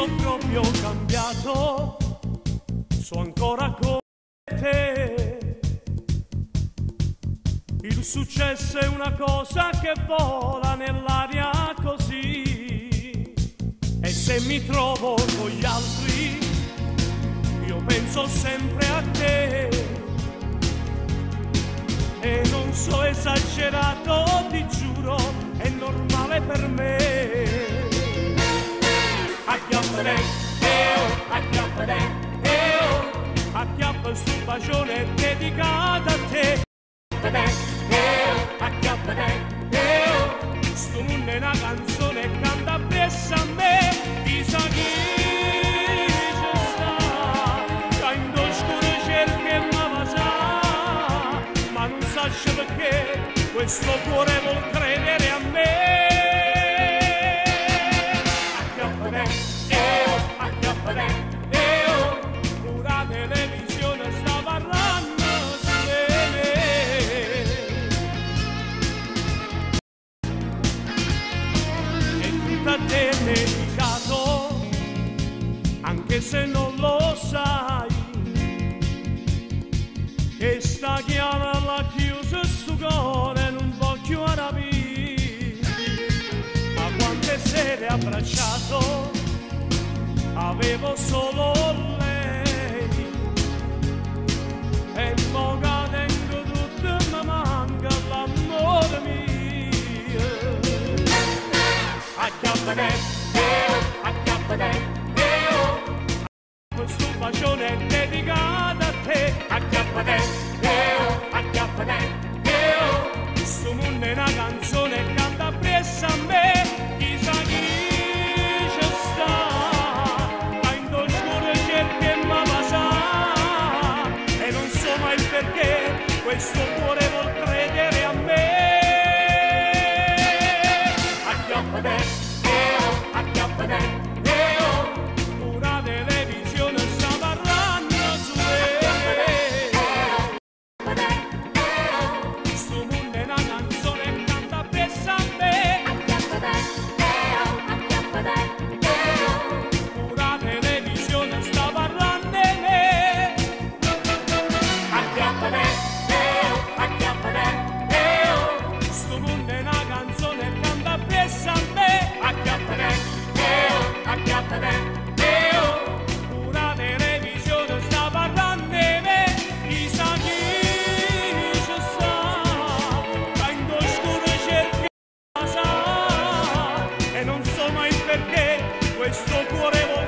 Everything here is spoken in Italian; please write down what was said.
sono proprio cambiato, so ancora come te. Il successo è una cosa che vola nell'aria così, e se mi trovo con gli altri io penso sempre a te. E non so esagerato, ti giuro, è normale per me. Acchiappate, acchiappate, acchiappa sto bacione dedicato a te. Acchiappate, sto mondo è una canzone che canta presso a me. Chissà chi ci sta, che in d'oscuro cerca ma va sa, ma non sa perché questo cuore vuol credere a me. Ora televisione sta parlando su me. E tutto a te è dedicato, anche se non lo sai, che sta chiara la chiusa sto cuore non voglio arabì. Ma quante sere abbracciato avevo solo lei, e mo che tengo tutto mi manca l'amore mio. Acchiappate, questo bacione è dedicato a te. Acchiappate, questo mondo è una canzone che canta presso a me. Chissà chi ci sta, che in d'oscuro cerca ma va sa, e non so mai perché questo cuore vuol credere a me. Acchiappate, ora televisione sta parlando su me. Questo mondo è una canzone che canta presso a me. Ora televisione sta parlando di me. Questo mondo è una canzone che canta presso a me. Ora televisione sta parlando di me. Chissà chi ci sta, che in d'oscuro cerca ma sa, e non so mai perché questo cuore vuol